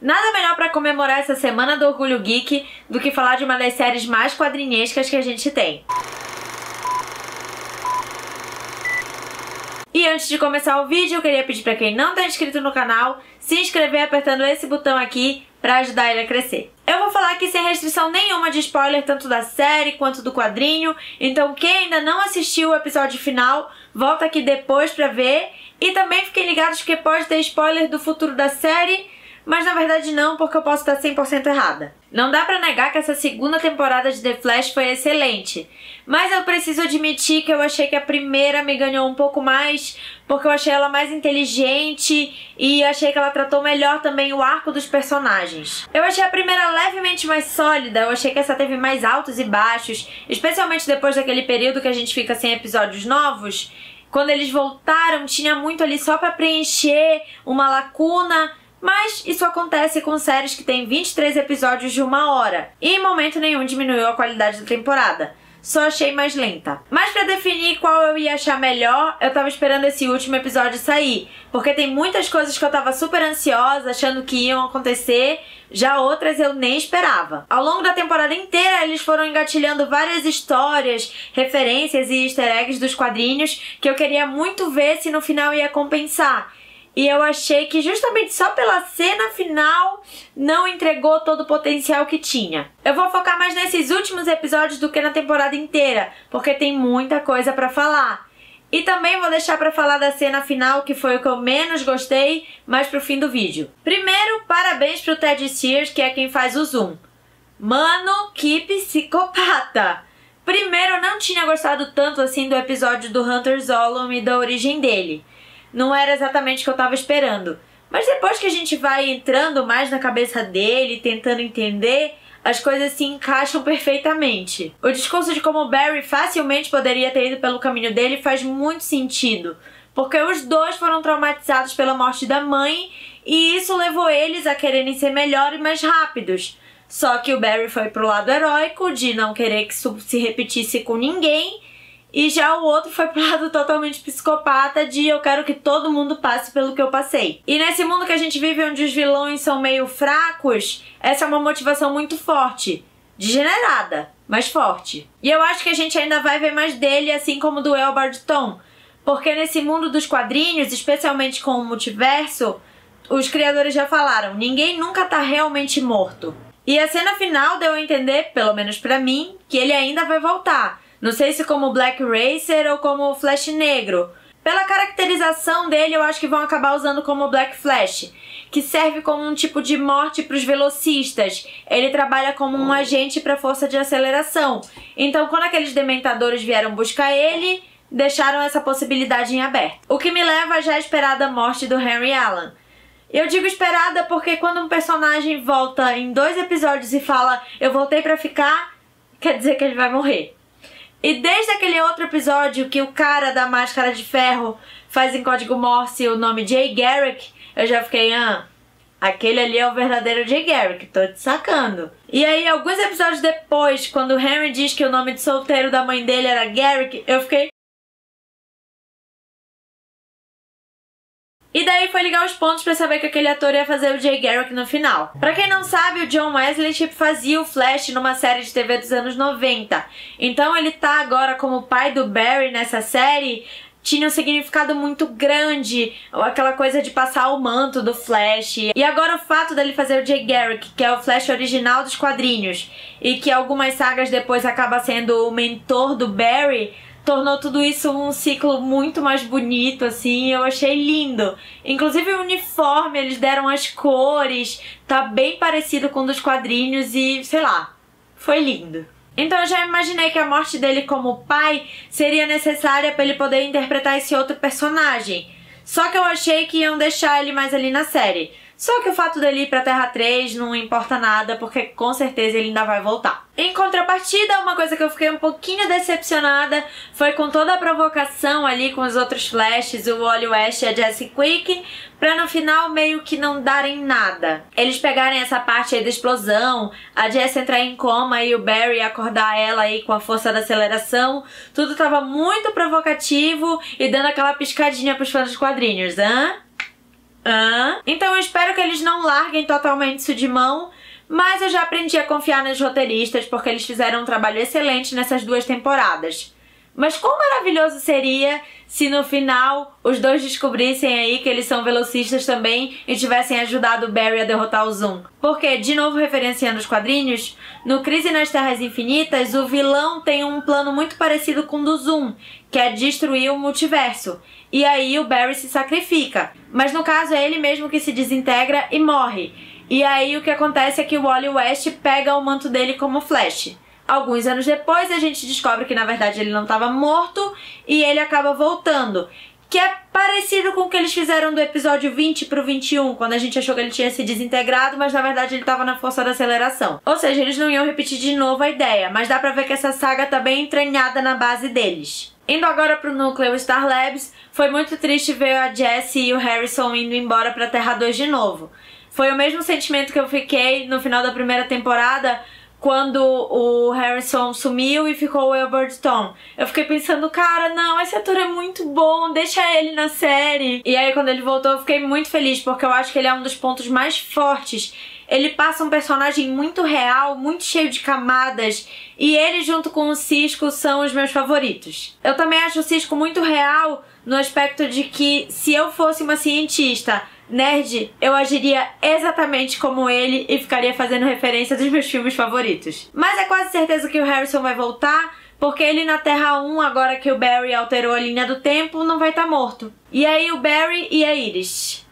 Nada melhor pra comemorar essa semana do Orgulho Geek do que falar de uma das séries mais quadrinescas que a gente tem. E antes de começar o vídeo, eu queria pedir pra quem não tá inscrito no canal, se inscrever apertando esse botão aqui pra ajudar ele a crescer. Eu vou falar aqui sem restrição nenhuma de spoiler, tanto da série quanto do quadrinho, então quem ainda não assistiu o episódio final, volta aqui depois pra ver. E também fiquem ligados que pode ter spoiler do futuro da série, mas na verdade não, porque eu posso estar 100% errada. Não dá pra negar que essa segunda temporada de The Flash foi excelente, mas eu preciso admitir que eu achei que a primeira me ganhou um pouco mais, porque eu achei ela mais inteligente e achei que ela tratou melhor também o arco dos personagens. Eu achei a primeira levemente mais sólida, eu achei que essa teve mais altos e baixos, especialmente depois daquele período que a gente fica sem episódios novos. Quando eles voltaram, tinha muito ali só pra preencher uma lacuna. Mas isso acontece com séries que tem 23 episódios de 1 hora, e em momento nenhum diminuiu a qualidade da temporada. Só achei mais lenta. Mas pra definir qual eu ia achar melhor, eu tava esperando esse último episódio sair, porque tem muitas coisas que eu tava super ansiosa, achando que iam acontecer, já outras eu nem esperava. Ao longo da temporada inteira, eles foram engatilhando várias histórias, referências e easter eggs dos quadrinhos que eu queria muito ver se no final ia compensar. E eu achei que justamente só pela cena final não entregou todo o potencial que tinha. Eu vou focar mais nesses últimos episódios do que na temporada inteira, porque tem muita coisa pra falar. E também vou deixar pra falar da cena final, que foi o que eu menos gostei, mais pro fim do vídeo. Primeiro, parabéns pro Ted Sears, que é quem faz o Zoom. Mano, que psicopata! Primeiro, eu não tinha gostado tanto assim do episódio do Hunter Zolomon e da origem dele. Não era exatamente o que eu tava esperando. Mas depois que a gente vai entrando mais na cabeça dele, tentando entender, as coisas se encaixam perfeitamente. O discurso de como o Barry facilmente poderia ter ido pelo caminho dele faz muito sentido, porque os dois foram traumatizados pela morte da mãe e isso levou eles a quererem ser melhores e mais rápidos. Só que o Barry foi pro lado heróico, de não querer que isso se repetisse com ninguém, e já o outro foi pro lado totalmente psicopata de eu quero que todo mundo passe pelo que eu passei. E nesse mundo que a gente vive onde os vilões são meio fracos, essa é uma motivação muito forte. Degenerada, mas forte. E eu acho que a gente ainda vai ver mais dele, assim como do Eobard Thawne. Porque nesse mundo dos quadrinhos, especialmente com o multiverso, os criadores já falaram, ninguém nunca tá realmente morto. E a cena final deu a entender, pelo menos pra mim, que ele ainda vai voltar. Não sei se como Black Racer ou como Flash Negro. Pela caracterização dele, eu acho que vão acabar usando como Black Flash, que serve como um tipo de morte para os velocistas. Ele trabalha como um agente para a força de aceleração. Então, quando aqueles dementadores vieram buscar ele, deixaram essa possibilidade em aberto. O que me leva à já esperada morte do Henry Allen. Eu digo esperada porque quando um personagem volta em 2 episódios e fala eu voltei pra ficar, quer dizer que ele vai morrer. E desde aquele outro episódio que o cara da máscara de ferro faz em código Morse o nome Jay Garrick, eu já fiquei, aquele ali é o verdadeiro Jay Garrick, tô te sacando. E aí, alguns episódios depois, quando o Henry diz que o nome de solteiro da mãe dele era Garrick, eu fiquei... E daí foi ligar os pontos pra saber que aquele ator ia fazer o Jay Garrick no final. Pra quem não sabe, o John Wesley fazia o Flash numa série de TV dos anos 90. Então ele tá agora como pai do Barry nessa série, tinha um significado muito grande, aquela coisa de passar o manto do Flash. E agora o fato dele fazer o Jay Garrick, que é o Flash original dos quadrinhos, e que algumas sagas depois acaba sendo o mentor do Barry, tornou tudo isso um ciclo muito mais bonito, assim, eu achei lindo. Inclusive o uniforme, eles deram as cores, tá bem parecido com o dos quadrinhos e, sei lá, foi lindo. Então eu já imaginei que a morte dele como pai seria necessária para ele poder interpretar esse outro personagem. Só que eu achei que iam deixar ele mais ali na série. Só que o fato dele ir pra Terra 3 não importa nada, porque com certeza ele ainda vai voltar. Em contrapartida, uma coisa que eu fiquei um pouquinho decepcionada foi com toda a provocação ali com os outros Flashes, o Wally West e a Jesse Quick, pra no final meio que não darem nada. Eles pegarem essa parte aí da explosão, a Jess entrar em coma e o Barry acordar ela aí com a força da aceleração, tudo tava muito provocativo e dando aquela piscadinha pros fãs dos quadrinhos, hã? Então eu espero que eles não larguem totalmente isso de mão, mas eu já aprendi a confiar nos roteiristas porque eles fizeram um trabalho excelente nessas 2 temporadas. Mas quão maravilhoso seria se no final os dois descobrissem aí que eles são velocistas também e tivessem ajudado o Barry a derrotar o Zoom. Porque, de novo referenciando os quadrinhos, no Crise nas Terras Infinitas, o vilão tem um plano muito parecido com o do Zoom, que é destruir o multiverso. E aí o Barry se sacrifica. Mas no caso é ele mesmo que se desintegra e morre. E aí o que acontece é que o Wally West pega o manto dele como Flash. Alguns anos depois a gente descobre que na verdade ele não estava morto e ele acaba voltando. Que é parecido com o que eles fizeram do episódio 20 pro 21, quando a gente achou que ele tinha se desintegrado, mas na verdade ele estava na força da aceleração. Ou seja, eles não iam repetir de novo a ideia, mas dá pra ver que essa saga tá bem entranhada na base deles. Indo agora pro núcleo Star Labs, foi muito triste ver a Jessie e o Harrison indo embora pra Terra 2 de novo. Foi o mesmo sentimento que eu fiquei no final da primeira temporada, quando o Harrison sumiu e ficou o Albert Tom. Eu fiquei pensando, cara, não, esse ator é muito bom, deixa ele na série. E aí quando ele voltou eu fiquei muito feliz, porque eu acho que ele é um dos pontos mais fortes. Ele passa um personagem muito real, muito cheio de camadas, e ele junto com o Cisco são os meus favoritos. Eu também acho o Cisco muito real no aspecto de que se eu fosse uma cientista nerd, eu agiria exatamente como ele e ficaria fazendo referência dos meus filmes favoritos. Mas é quase certeza que o Harrison vai voltar, porque ele na Terra 1, agora que o Barry alterou a linha do tempo, não vai estar morto. E aí o Barry e a Iris.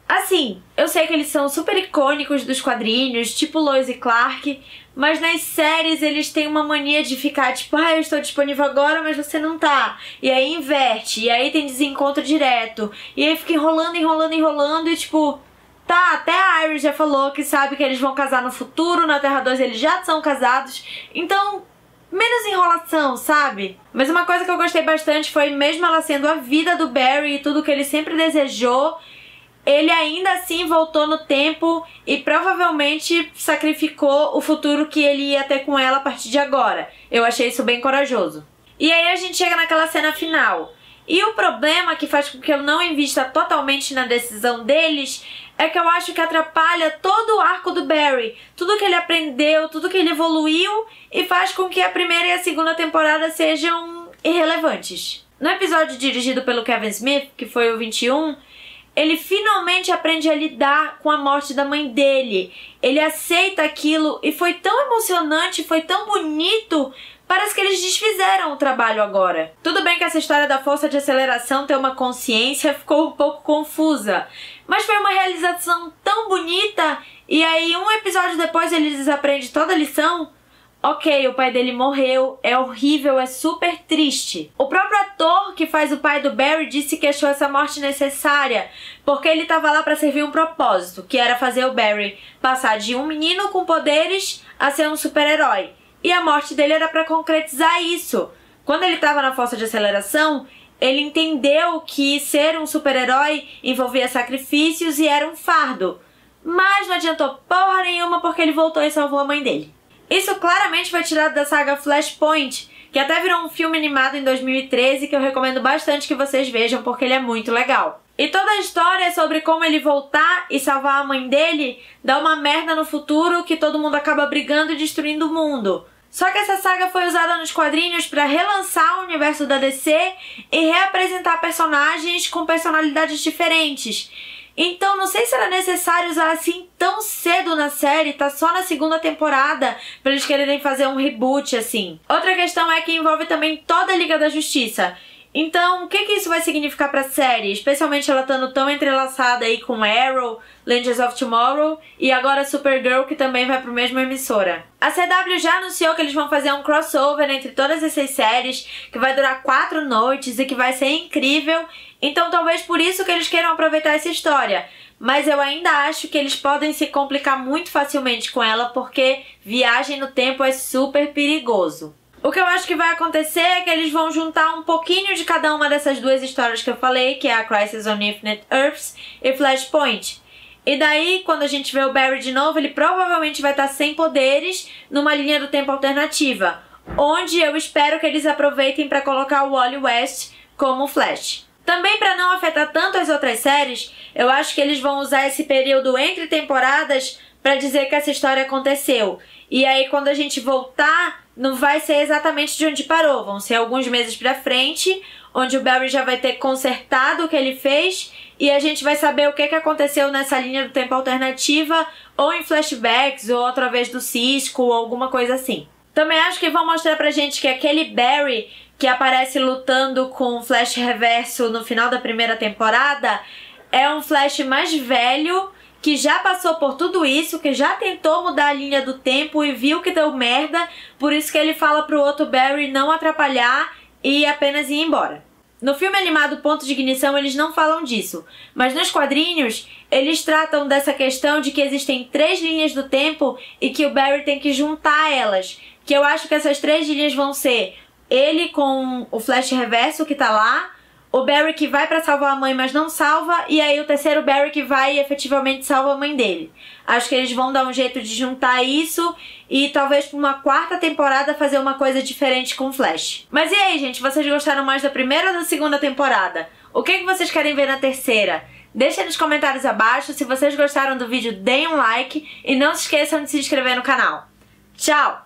Assim, eu sei que eles são super icônicos dos quadrinhos, tipo Lois e Clark, mas nas séries eles têm uma mania de ficar tipo, eu estou disponível agora, mas você não tá. E aí inverte, e aí tem desencontro direto, e aí fica enrolando e tipo, tá, até a Iris já falou que sabe que eles vão casar no futuro, na Terra 2 eles já são casados, então menos enrolação, sabe? Mas uma coisa que eu gostei bastante foi, mesmo ela sendo a vida do Barry e tudo que ele sempre desejou, ele ainda assim voltou no tempo e provavelmente sacrificou o futuro que ele ia ter com ela a partir de agora. Eu achei isso bem corajoso. E aí a gente chega naquela cena final. E o problema que faz com que eu não invista totalmente na decisão deles é que eu acho que atrapalha todo o arco do Barry. Tudo que ele aprendeu, tudo que ele evoluiu, e faz com que a primeira e a segunda temporada sejam irrelevantes. No episódio dirigido pelo Kevin Smith, que foi o 21, ele finalmente aprende a lidar com a morte da mãe dele. Ele aceita aquilo e foi tão emocionante, foi tão bonito. Parece que eles desfizeram o trabalho agora. Tudo bem que essa história da força de aceleração ter uma consciência ficou um pouco confusa, mas foi uma realização tão bonita, e aí um episódio depois ele desaprende toda a lição. Ok, o pai dele morreu, é horrível, é super triste. O próprio ator que faz o pai do Barry disse que achou essa morte necessária, porque ele estava lá para servir um propósito, que era fazer o Barry passar de um menino com poderes a ser um super-herói. E a morte dele era para concretizar isso. Quando ele estava na força de aceleração, ele entendeu que ser um super-herói envolvia sacrifícios e era um fardo. Mas não adiantou porra nenhuma porque ele voltou e salvou a mãe dele. Isso claramente foi tirado da saga Flashpoint, que até virou um filme animado em 2013 que eu recomendo bastante que vocês vejam porque ele é muito legal. E toda a história sobre como ele voltar e salvar a mãe dele dá uma merda no futuro que todo mundo acaba brigando e destruindo o mundo. Só que essa saga foi usada nos quadrinhos para relançar o universo da DC e reapresentar personagens com personalidades diferentes. Então não sei se era necessário usar assim tão cedo na série, tá só na segunda temporada, pra eles quererem fazer um reboot assim. Outra questão é que envolve também toda a Liga da Justiça. Então, o que isso vai significar pra série? Especialmente ela estando tão entrelaçada aí com Arrow, Legends of Tomorrow e agora Supergirl, que também vai pro mesma emissora. A CW já anunciou que eles vão fazer um crossover entre todas essas séries, que vai durar 4 noites e que vai ser incrível. Então talvez por isso que eles queiram aproveitar essa história. Mas eu ainda acho que eles podem se complicar muito facilmente com ela, porque viagem no tempo é super perigoso. O que eu acho que vai acontecer é que eles vão juntar um pouquinho de cada uma dessas duas histórias que eu falei, que é a Crisis on Infinite Earths e Flashpoint. E daí, quando a gente vê o Barry de novo, ele provavelmente vai estar sem poderes numa linha do tempo alternativa, onde eu espero que eles aproveitem para colocar o Wally West como Flash. Também para não afetar tanto as outras séries, eu acho que eles vão usar esse período entre temporadas para dizer que essa história aconteceu. E aí quando a gente voltar, não vai ser exatamente de onde parou, vão ser alguns meses pra frente, onde o Barry já vai ter consertado o que ele fez e a gente vai saber o que aconteceu nessa linha do tempo alternativa, ou em flashbacks, ou através do Cisco, ou alguma coisa assim. Também acho que vão mostrar pra gente que aquele Barry que aparece lutando com o Flash Reverso no final da primeira temporada é um Flash mais velho, que já passou por tudo isso, que já tentou mudar a linha do tempo e viu que deu merda, por isso que ele fala pro outro Barry não atrapalhar e apenas ir embora. No filme animado Ponto de Ignição eles não falam disso, mas nos quadrinhos eles tratam dessa questão de que existem 3 linhas do tempo e que o Barry tem que juntar elas, que eu acho que essas 3 linhas vão ser ele com o Flash Reverso que tá lá, o Barry que vai pra salvar a mãe mas não salva, e aí o terceiro Barry que vai e efetivamente salva a mãe dele. Acho que eles vão dar um jeito de juntar isso e talvez pra uma 4ª temporada fazer uma coisa diferente com o Flash. Mas e aí, gente? Vocês gostaram mais da primeira ou da segunda temporada? O que vocês querem ver na terceira? Deixa nos comentários abaixo. Se vocês gostaram do vídeo, deem um like e não se esqueçam de se inscrever no canal. Tchau!